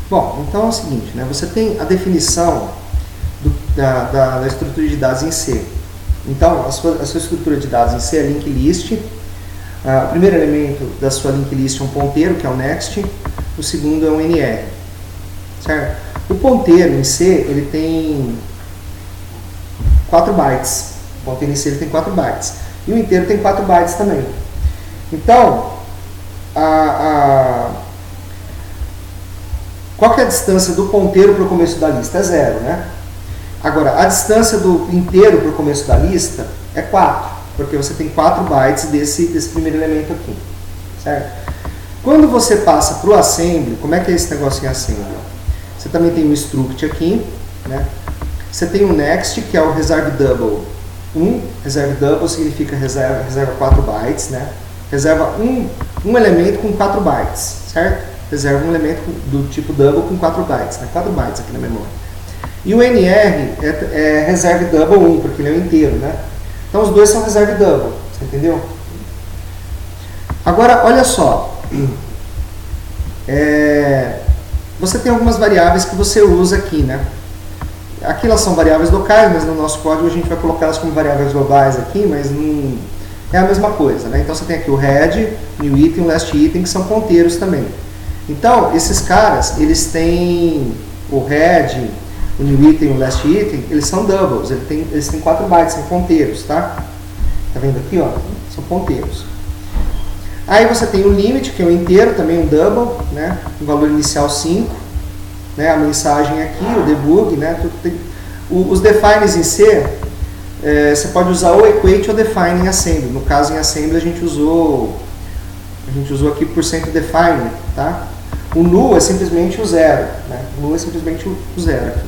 Bom, então é o seguinte, né? Você tem a definição da estrutura de dados em C. Então, a sua estrutura de dados em C é linked list. O primeiro elemento da sua linked list é um ponteiro, que é o next. O segundo é um NR. Certo? O ponteiro em C, ele tem 4 bytes. O ponteiro em C ele tem 4 bytes. E o inteiro tem 4 bytes também. Então, qual que é a distância do ponteiro para o começo da lista? É 0, né? Agora, a distância do inteiro para o começo da lista é 4, porque você tem 4 bytes desse primeiro elemento aqui, certo? Quando você passa para o assembly, como é que é esse negócio em assembly? Você também tem um struct aqui, né? Você tem um next, que é o reserve double 1. Reserve double significa reserva 4 bytes, né? Reserva um elemento com 4 bytes, certo? Reserva um elemento do tipo double com 4 bytes, né? 4 bytes aqui na memória. E o NR é reserve double 1, porque ele é o inteiro, né? Então os dois são reserve double, você entendeu? Agora, olha só. Você tem algumas variáveis que você usa aqui, né? Aqui elas são variáveis locais, mas no nosso código a gente vai colocar elas como variáveis globais aqui, mas não é a mesma coisa, né? Então você tem aqui o head, new item, last item, que são ponteiros também. Então, esses caras, eles têm o head, o new item e o last item, eles são doubles, eles têm 4 bytes, são ponteiros, tá? Tá vendo aqui, ó? São ponteiros. Aí você tem o limit, que é o inteiro, também um double, né? O valor inicial 5, né? A mensagem aqui, o debug, né? Os defines em C, você pode usar ou equate ou define em assembly. No caso, em assembly a gente usou aqui %define, tá? O null é simplesmente o 0, né? O null é simplesmente o 0 aqui.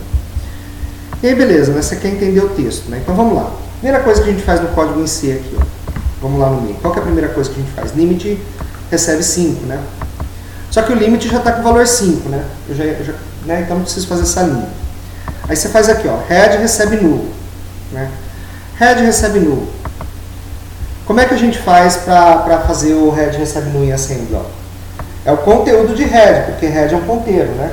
E aí, beleza, né? Você quer entender o texto, né? Então vamos lá. Primeira coisa que a gente faz no código em C aqui, ó. Vamos lá no meio. Qual que é a primeira coisa que a gente faz? Limit recebe 5, né? Só que o limit já está com o valor 5, né? Né? Então não preciso fazer essa linha. Aí você faz aqui, ó. Head recebe null, né? Head recebe null. Como é que a gente faz para fazer o head recebe null em assembly, ó? É o conteúdo de head, porque head é um ponteiro, né?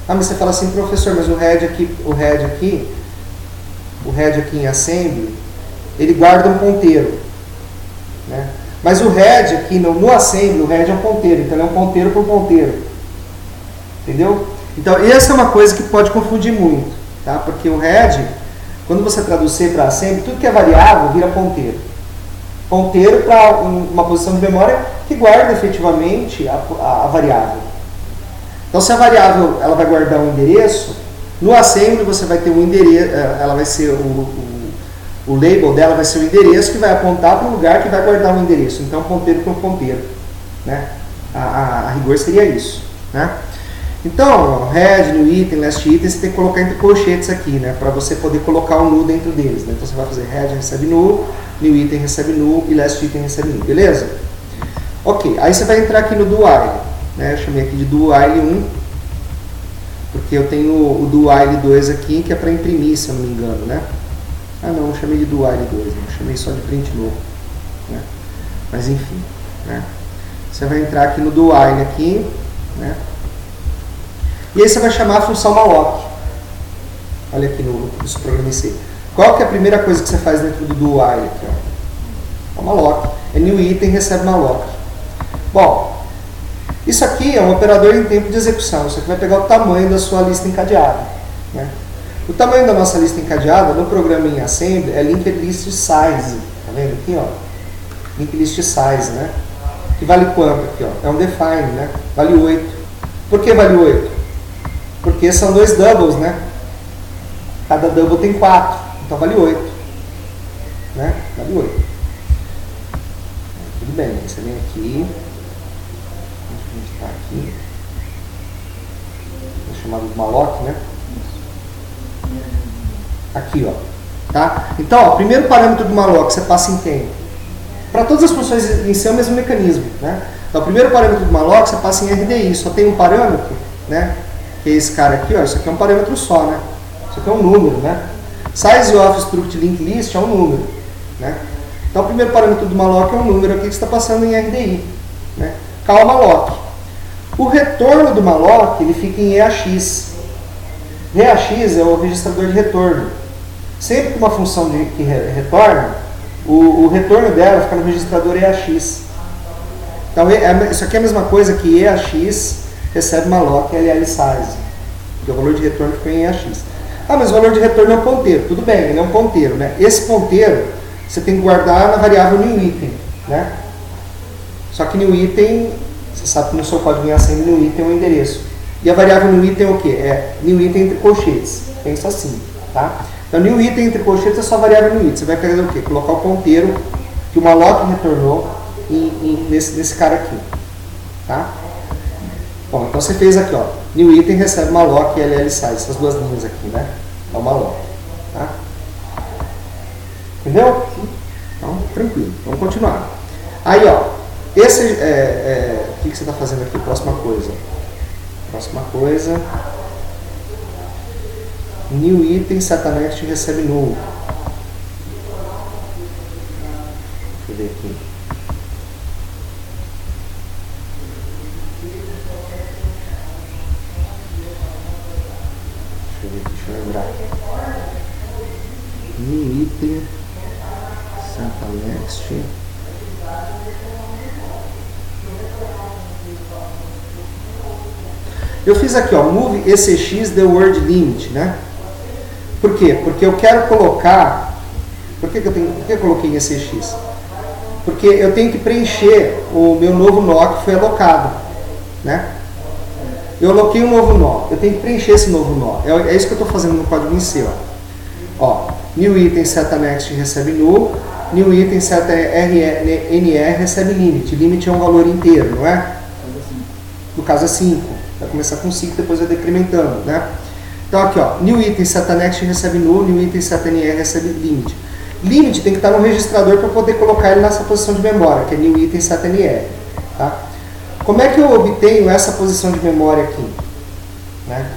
Ah, mas você fala assim, professor, mas o head aqui em assembly, ele guarda um ponteiro, né? Mas o head aqui no assembly, o head é um ponteiro, então ele é um ponteiro por ponteiro. Entendeu? Então, essa é uma coisa que pode confundir muito, tá? Porque o head, quando você traduz C para assembly, tudo que é variável vira ponteiro. Ponteiro para uma posição de memória que guarda efetivamente a variável. Então, se a variável ela vai guardar um endereço, no assembly você vai ter um endereço, ela vai ser o label dela vai ser o endereço que vai apontar para o lugar que vai guardar o endereço. Então, ponteiro para um ponteiro, né? A rigor seria isso, né? Então, head, new item, last item, você tem que colocar entre colchetes aqui, né? Para você poder colocar o null dentro deles, né? Então, você vai fazer head recebe null, new item recebe null e last item recebe null, beleza? Ok, aí você vai entrar aqui no do while, né? Eu chamei aqui de do while 1, porque eu tenho o do while 2 aqui, que é para imprimir, se eu não me engano, né? Ah não, eu chamei de do while 2, né? Eu chamei só de print novo, né? Mas enfim, né? Você vai entrar aqui no do while aqui, né? E aí você vai chamar a função malloc. Olha aqui no programa em C. Qual que é a primeira coisa que você faz dentro do while aqui, ó? O malloc. É new item recebe malloc. Bom, isso aqui é um operador em tempo de execução. Isso aqui vai pegar o tamanho da sua lista encadeada, né? O tamanho da nossa lista encadeada no programa em assembly é linked list size. Tá vendo aqui, ó? Linked list size, né? Que vale quanto aqui, ó? É um define, né? Vale 8. Por que vale 8? Porque são 2 doubles, né? Cada double tem 4, então vale 8. Né? Vale 8. Tudo bem, você vem aqui. Onde a gente está aqui? É chamado de malloc, né? Aqui, ó. Tá? Então, ó, primeiro parâmetro do malloc, você passa em quem? Para todas as funções em C é o mesmo mecanismo, né? Então, o primeiro parâmetro do malloc, você passa em RDI, só tem um parâmetro, né? Que é esse cara aqui, ó, isso aqui é um parâmetro só, né? Isso aqui é um número, né? Size of struct linked list é um número, né? Então, o primeiro parâmetro do malloc é um número aqui que está passando em RDI, né? Call malloc. O retorno do malloc, ele fica em EAX. EAX é o registrador de retorno. Sempre que uma função que retorna, o retorno dela fica no registrador EAX. Então, isso aqui é a mesma coisa que EAX recebe malloc LL size, porque o valor de retorno ficou em EAX. Ah, mas o valor de retorno é um ponteiro. Tudo bem, ele é um ponteiro, né? Esse ponteiro você tem que guardar na variável newItem, né? Só que newItem, você sabe que no seu código em assembly newItem é um endereço. E a variável newItem é o quê? É newItem entre colchetes. Pensa assim, tá? Então newItem entre colchetes é só a variável newItem. Você vai fazer o quê? Colocar o ponteiro que o malloc retornou nesse cara aqui, tá? Bom, então você fez aqui, ó, newItem recebe malloc e LL size, essas duas linhas aqui, né? É o malloc, tá? Entendeu? Então, tranquilo. Vamos continuar. Aí, ó, esse, o que você está fazendo aqui? Próxima coisa. newItem setanext recebe null. Deixa eu ver aqui. Deixa eu lembrar. newItem setanext. Eu fiz aqui, ó, move ECX the word limit, né? Por quê? Porque eu quero colocar. Por que eu coloquei em ECX? Porque eu tenho que preencher o meu novo nó que foi alocado, né? Eu aloquei um novo nó, eu tenho que preencher esse novo nó. É isso que eu estou fazendo no código em C, ó. newItem setanext recebe null, newItem setanr recebe limit. Limit é um valor inteiro, não é? No caso é 5. Vai começar com 5, depois vai decrementando, né? Então aqui, ó, newItem setanext recebe null, newItem setanr recebe limit. Limit tem que estar no registrador para poder colocar ele nessa posição de memória, que é newItem setanr, tá? Como é que eu obtenho essa posição de memória aqui? Né?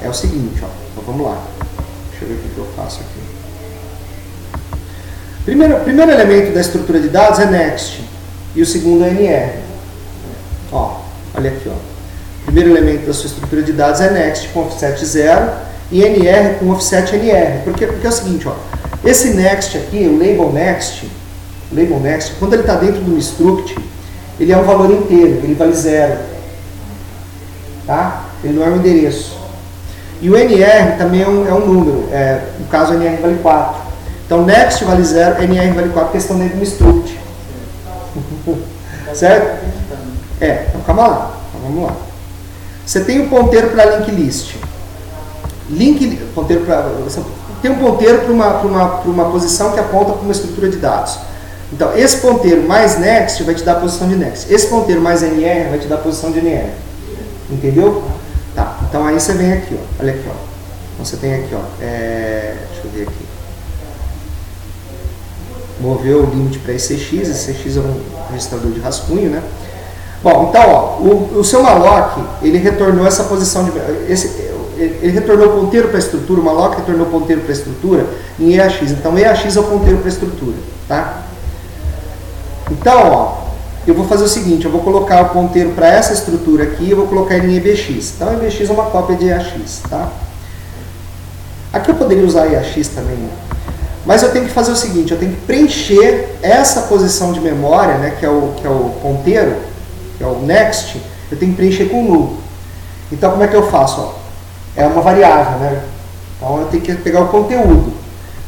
É o seguinte, ó, então vamos lá. Deixa eu ver o que eu faço aqui. Primeiro elemento da estrutura de dados é next e o segundo é nr. Ó, olha aqui, ó. Primeiro elemento da sua estrutura de dados é next com offset 0 e nr com offset nr. Porque é o seguinte, ó, esse next aqui, o label next, quando ele está dentro do struct, ele é um valor inteiro, ele vale 0. Tá? Ele não é um endereço. E o nr também é um número, no caso o nr vale 4. Então next vale 0, nr vale 4, porque estão dentro do struct. Certo? Então calma lá, então, vamos lá. Você tem um ponteiro para linked list. Você tem um ponteiro para uma posição que aponta para uma estrutura de dados. Então, esse ponteiro mais next vai te dar a posição de next. Esse ponteiro mais nr vai te dar a posição de nr. Entendeu? Tá. Então, aí você vem aqui, ó. Olha aqui, ó. Então, você tem aqui, ó. Deixa eu ver aqui. Moveu o limite para ECX. ECX é um registrador de rascunho, né? Bom, então, ó, o seu malloc, ele retornou essa posição de... Ele retornou o ponteiro para a estrutura, o malloc retornou o ponteiro para a estrutura em EAX. Então, EAX é o ponteiro para a estrutura, tá? Então, ó, eu vou fazer o seguinte, eu vou colocar o ponteiro para essa estrutura aqui e eu vou colocar ele em EBX. Então, EBX é uma cópia de EAX, tá? Aqui eu poderia usar EAX também, né? Mas eu tenho que fazer o seguinte, eu tenho que preencher essa posição de memória, né, que é o ponteiro, que é o next, eu tenho que preencher com null. Então, como é que eu faço? Ó? É uma variável, né? Então, eu tenho que pegar o conteúdo.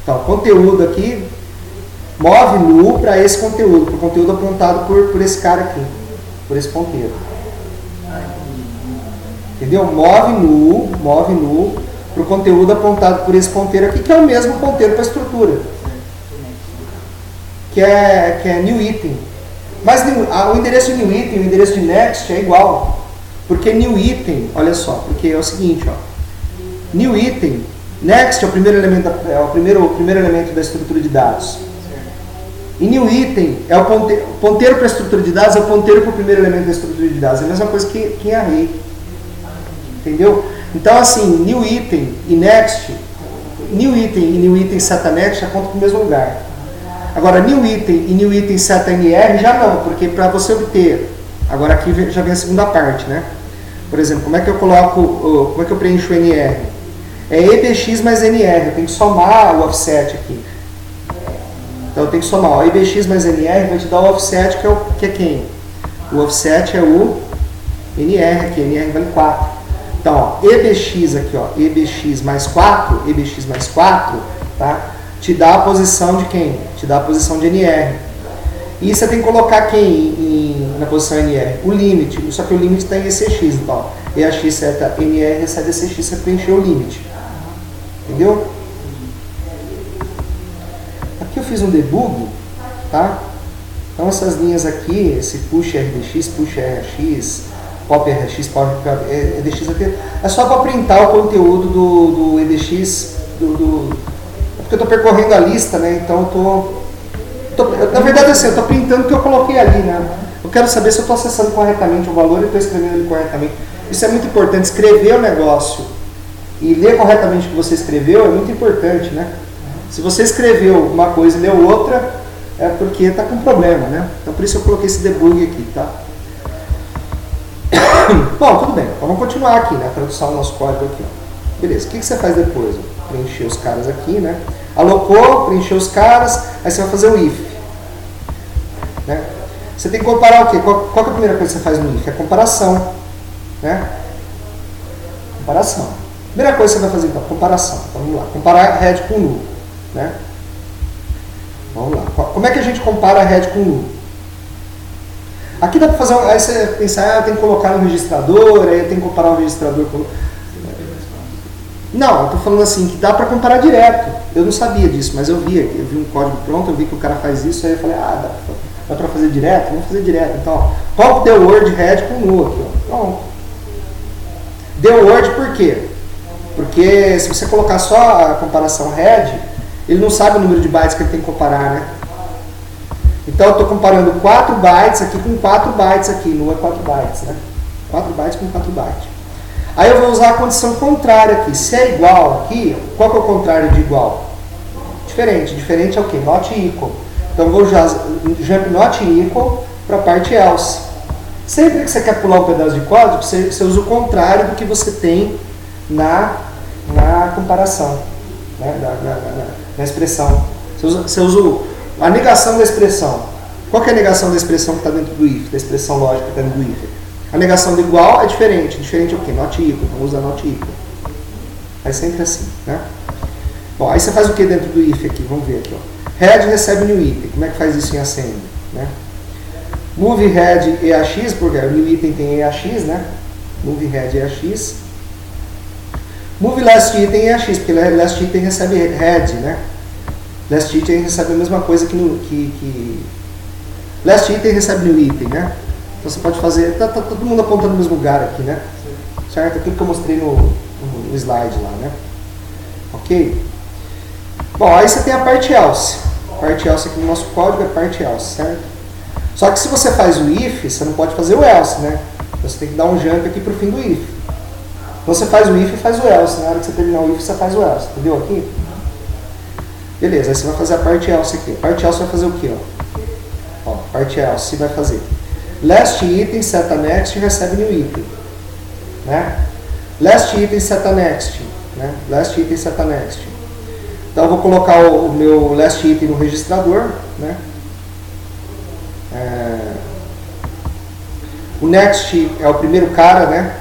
Então, o conteúdo aqui move null para esse conteúdo, para o conteúdo apontado por esse cara aqui, por esse ponteiro. Entendeu? Move null para o conteúdo apontado por esse ponteiro aqui, que é o mesmo ponteiro para a estrutura, que é newItem. Mas o endereço de newItem e o endereço de next é igual, porque newItem, olha só, porque é o seguinte, ó, newItem, next é o primeiro elemento, primeiro elemento da estrutura de dados. E newItem é o ponteiro para a estrutura de dados, é o ponteiro para o primeiro elemento da estrutura de dados. É a mesma coisa que em array. Entendeu? Então, assim, newItem e next, newItem e newItem setanext apontam para o mesmo lugar. Agora, newItem e newItem setanr já não, porque para você obter Agora aqui já vem a segunda parte, né? Por exemplo, como é que eu preencho o NR? É EBX mais NR, eu tenho que somar o offset aqui. Então eu tenho que somar, ó, EBX mais NR vai te dar o offset, que é quem? O offset é o NR aqui, NR vale 4. Então, ó, EBX aqui, ó, EBX mais 4, tá? Te dá a posição de quem? Te dá a posição de NR. E você tem que colocar quem na posição NR? O limite, só que o limite está em ECX, então, EAX seta NR recebe ECX, você preencheu o limite. Entendeu? Aqui eu fiz um debug, tá? Então essas linhas aqui, esse push RDX, push RX, pop RX, pop EDX aqui, é só para printar o conteúdo do EDX, porque eu estou percorrendo a lista, né? Então na verdade assim, eu estou printando o que eu coloquei ali, né? Eu quero saber se eu estou acessando corretamente o valor e estou escrevendo ele corretamente. Isso é muito importante, escrever o negócio e ler corretamente o que você escreveu é muito importante, né? Se você escreveu uma coisa e leu outra, é porque está com problema, né? Então por isso eu coloquei esse debug aqui, tá? Bom, tudo bem, então vamos continuar aqui, né? A tradução do nosso código aqui, ó. Beleza, o que você faz depois? Preencher os caras aqui, né? Alocou, preencheu os caras, aí você vai fazer o if, né? Você tem que comparar o quê? Qual que é a primeira coisa que você faz no if? É comparação, né? Comparação. Primeira coisa que você vai fazer então, comparação. Então, vamos lá, comparar head com null, né? Vamos lá. Como é que a gente compara head com null? Aqui dá para fazer, aí você pensar, eu tenho que colocar no registrador, aí eu tenho que comparar o registrador com... Não, eu estou falando assim, que dá para comparar direto. Eu não sabia disso, mas eu vi um código pronto, eu vi que o cara faz isso, aí eu falei, dá para fazer direto? Vamos fazer direto. Então, ó, pop the word head com null aqui, ó. Pronto. The word por quê? Porque se você colocar só a comparação head, ele não sabe o número de bytes que ele tem que comparar, né? Então eu estou comparando 4 bytes aqui com 4 bytes aqui, não é 4 bytes, né? 4 bytes com 4 bytes. Aí eu vou usar a condição contrária aqui. Se é igual aqui, qual que é o contrário de igual? Diferente. Diferente é o quê? Not equal. Então eu vou usar jump not equal para a parte else. Sempre que você quer pular um pedaço de código, você usa o contrário do que você tem na comparação, né? na expressão. Você usa a negação da expressão. Qual que é a negação da expressão que está dentro do if, da expressão lógica que está dentro do if? A negação do igual é diferente. Diferente é o quê? Not equal. Então usa not equal. É sempre assim, né? Bom, aí você faz o que dentro do if aqui? Vamos ver aqui, ó. Head recebe new item. Como é que faz isso em assembly, né? Move head EAX, porque o new item tem EAX, né? Move head EAX. Move last item EAX, porque last item recebe head, né? Last item recebe a mesma coisa que last item recebe new item, né? Então você pode fazer, tá todo mundo apontando no mesmo lugar aqui, né? Certo? Aquilo que eu mostrei no slide lá, né? Ok? Bom, aí você tem a parte else. A parte else aqui no nosso código é parte else, certo? Só que se você faz o if, você não pode fazer o else, né? Você tem que dar um jump aqui pro fim do if. Então você faz o if e faz o else. Na hora que você terminar o if, você faz o else. Entendeu aqui? Beleza, aí você vai fazer a parte else aqui. A parte else vai fazer o quê? Ó, parte else vai fazer last item seta next recebe new item, né? Last item seta next, né? Last item seta next. Então eu vou colocar o meu last item no registrador, né? O next é o primeiro cara, né?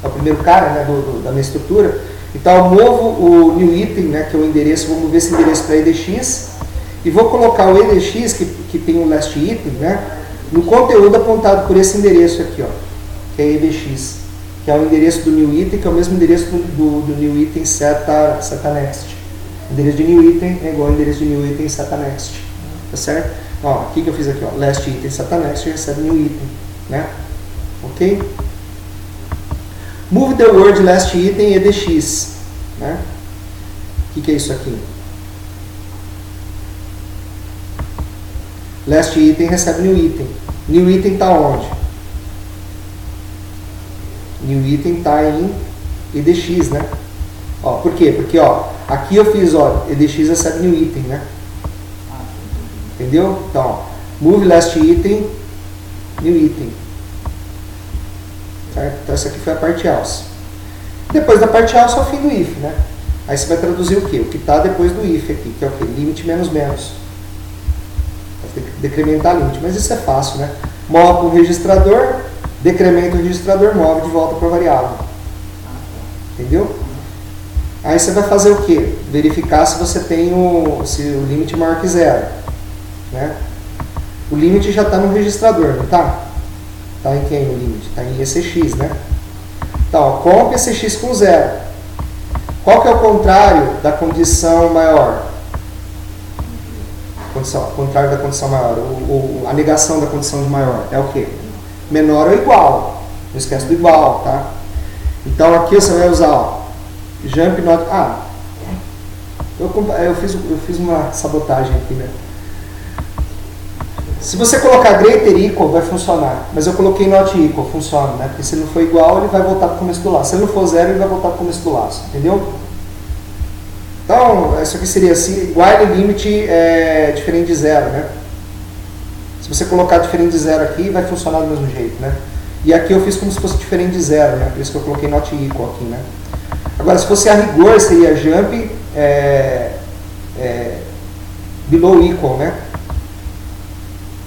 É o primeiro cara, né? Da minha estrutura. Então eu movo o new item, né? Que é o endereço, vou mover esse endereço para edx e vou colocar o edx que tem o last item, né? No conteúdo apontado por esse endereço aqui, ó, que é edx, que é o endereço do new item, que é o mesmo endereço do new item seta next. O endereço de new item é igual ao endereço de new item seta next, tá certo? Ó, aqui que eu fiz aqui, ó, last item seta next recebe new item, né? Ok? Move the word last item edx, né? O que é isso aqui? Last item recebe new item. New item está onde? New item está em edx, né? Ó, por quê? Porque ó, aqui eu fiz, ó, edx recebe new item, né? Entendeu? Então, ó, move last item, new item. certo? Então essa aqui foi a parte else. Depois da parte else é o fim do if, né? Aí você vai traduzir o quê? O que está depois do if aqui, que é o quê? Limite menos menos. Vai ter que decrementar limite, mas isso é fácil, né? Move o registrador, decrementa o registrador, move de volta para a variável. Entendeu? Aí você vai fazer o quê? Verificar se você tem se o limite é maior que zero, né? O limite já está no registrador, não está? Está em quem o limite? Está em ECX, né? Então, comp ECX com zero. Qual que é o contrário da condição maior? Contrário da condição maior. A negação da condição de maior é o quê? Menor ou igual. Não esquece do igual, tá? Então aqui você vai usar, ó, jump not... eu fiz uma sabotagem aqui, né? Se você colocar greater equal, vai funcionar. Mas eu coloquei not equal, funciona, né? Porque se ele não for igual, ele vai voltar para o começo do laço. Se ele não for zero, ele vai voltar para o começo do laço. Entendeu? Então, isso aqui seria assim, while limit é diferente de zero, né? Se você colocar diferente de zero aqui, vai funcionar do mesmo jeito, né? E aqui eu fiz como se fosse diferente de zero, né? Por isso que eu coloquei not equal aqui, né? Agora, se fosse a rigor, seria jump below equal, né?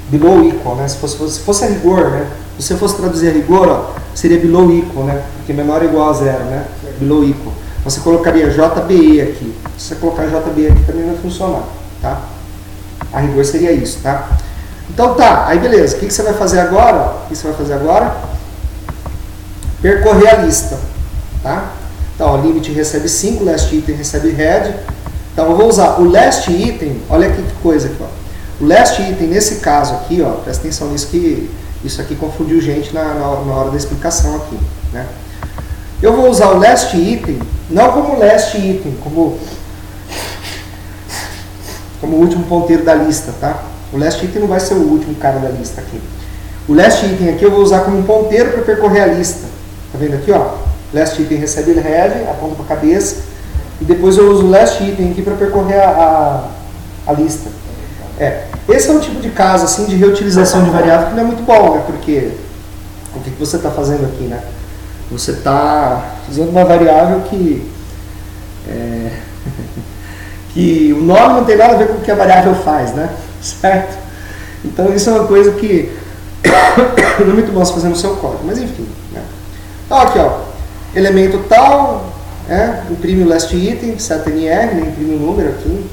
Below equal, né? Se fosse a rigor, né? Se você fosse traduzir a rigor, ó, seria below equal, né? Porque menor ou igual a zero, né? Below equal. Você colocaria JBE aqui. Se você colocar JBE aqui também vai funcionar, tá? A rigor seria isso, tá? Então tá, aí beleza. O que você vai fazer agora? O que você vai fazer agora? Percorrer a lista, tá? Então, o limit recebe 5, last item recebe head. Então eu vou usar o last item, olha aqui que coisa aqui, ó. O last item, nesse caso aqui, ó, presta atenção nisso que isso aqui confundiu gente na hora da explicação aqui, né? Eu vou usar o last item, não como last item, como o último ponteiro da lista, tá? O last item não vai ser o último cara da lista aqui. O last item aqui eu vou usar como um ponteiro para percorrer a lista. Tá vendo aqui, ó? Last item recebe head, aponta para a cabeça, e depois eu uso o last item aqui para percorrer a lista. Esse é um tipo de caso assim, de reutilização de variável que não é muito bom, né? Porque o que você está fazendo aqui, né? Você está usando uma variável que que o nome não tem nada a ver com o que a variável faz, né? Certo? Então isso é uma coisa que não é muito bom você fazer no seu código, mas enfim, né? Então aqui, ó, elemento tal, imprime o last item, seta nr, né? Imprime o número aqui.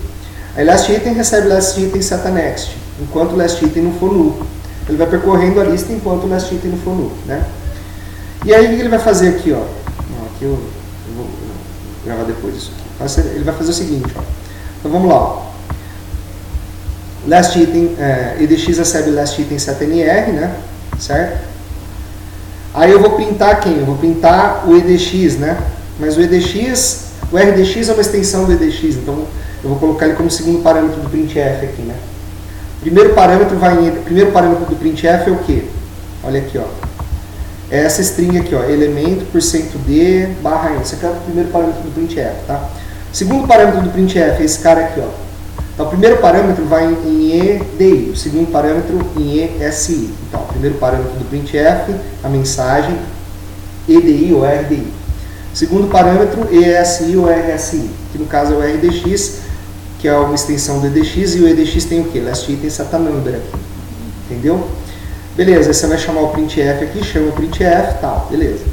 Aí last item recebe last item seta next, enquanto o last item não for null. Ele vai percorrendo a lista enquanto o last item não for null, né? E aí o que ele vai fazer aqui, ó? Aqui eu vou gravar depois isso aqui. Ele vai fazer o seguinte, ó. Então vamos lá, ó. Last item, edx recebe last item seta nr, né? Certo? Aí eu vou printar quem? Eu vou printar o edx, né? Mas o rdx é uma extensão do edx, então eu vou colocar ele como segundo parâmetro do printf aqui, né? Primeiro parâmetro do printf é o quê? Olha aqui, ó. É essa string aqui, ó, elemento %d barra n. Esse aqui é o primeiro parâmetro do printf, tá? Segundo parâmetro do printf é esse cara aqui, ó. Então, o primeiro parâmetro vai em edi, o segundo parâmetro em esi. Então, o primeiro parâmetro do printf, a mensagem edi ou rdi. Segundo parâmetro, esi ou rsi, que no caso é o rdx, que é uma extensão do edx, e o edx tem o quê? Last item seta number aqui. Entendeu? Beleza, aí você vai chamar o printf aqui, chama o printf e tal, beleza.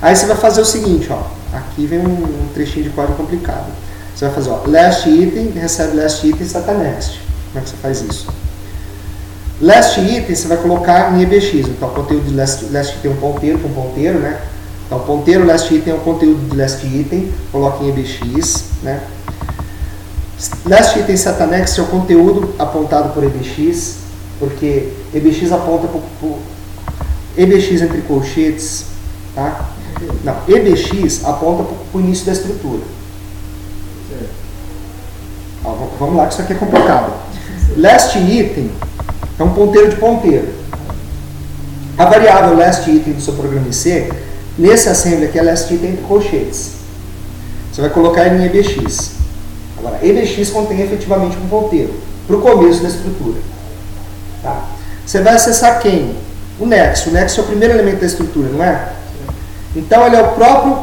Aí você vai fazer o seguinte, ó. Aqui vem um trechinho de código complicado. Você vai fazer, ó, last item recebe last item seta next. Como é que você faz isso? Last item você vai colocar em ebx. Então, o conteúdo de last item é um ponteiro, né? Então, o ponteiro last item é o conteúdo de last item, coloca em ebx, né? Last item seta next é o conteúdo apontado por ebx, porque ebx aponta para ebx entre colchetes, tá? Não, ebx aponta para o início da estrutura. Ó, vamos lá que isso aqui é complicado. Last item é um ponteiro de ponteiro. A variável last item do seu programa em C, nesse assembly aqui é last item entre colchetes. Você vai colocar ele em ebx. Agora, ebx contém efetivamente um ponteiro para o começo da estrutura. Tá? Você vai acessar quem? O nexo. O nexo é o primeiro elemento da estrutura, não é? Então ele é o próprio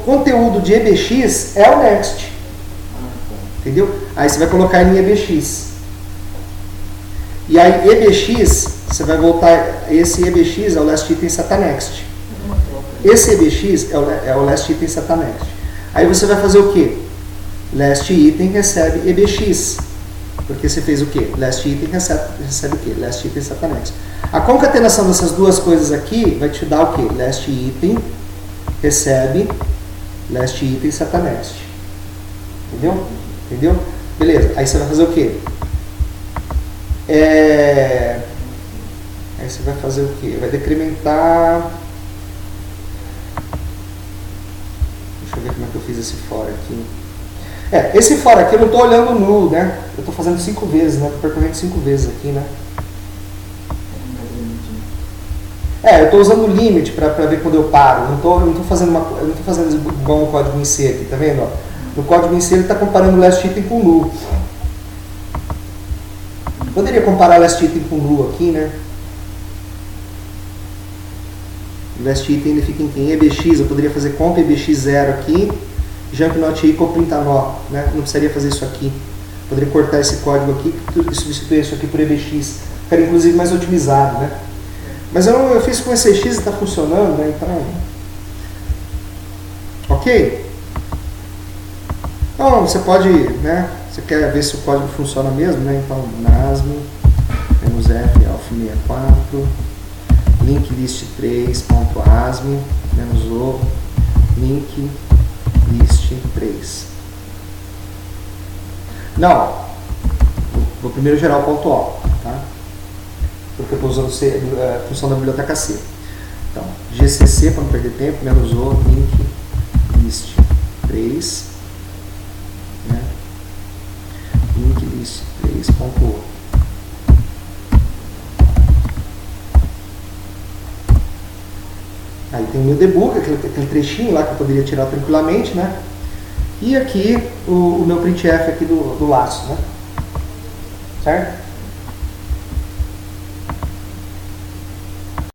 conteúdo de EBX, é o next. Entendeu? Aí você vai colocar em EBX. E aí EBX, você vai voltar, esse EBX é o last item SATA next. Esse EBX é o last item SATA next. Aí você vai fazer o quê? Last item recebe EBX. Porque você fez o quê? Last item recebe o quê? Last item SATA next. A concatenação dessas duas coisas aqui vai te dar o quê? Last item recebe last item SATA next. Entendeu? Entendeu? Beleza. Aí você vai fazer o quê? Aí você vai fazer o quê? Vai decrementar. Deixa eu ver como é que eu fiz esse for aqui. Esse for aqui eu não estou olhando nu, né? Eu estou fazendo 5 vezes, né? Estou percorrendo 5 vezes aqui, né? Eu estou usando o limit para ver quando eu paro. Eu não estou fazendo igual no código em C aqui, tá vendo? Ó? No código em C ele está comparando o last item com null. Poderia comparar o last item com null aqui, né? O last item ele fica em quem? EBX, eu poderia fazer comp EBX0 aqui, jump not equal printa nó, né? Não precisaria fazer isso aqui. Poderia cortar esse código aqui e substituir isso aqui por EBX. Ficaria inclusive mais otimizado, né? Mas eu fiz com ECX e está funcionando, né? Então, ok? Então você pode, né? Você quer ver se o código funciona mesmo, né? Então, NASM, -F, alf64, link list 3.asm, -o, link list 3. Não, vou primeiro gerar o ponto .o, tá? Porque eu estou usando a função da biblioteca C. Então, GCC, para não perder tempo, -o, link list 3, né? Link list 3.o. Aí tem o meu debug, aquele trechinho lá que eu poderia tirar tranquilamente, né? E aqui o meu printf aqui do laço, né? Certo?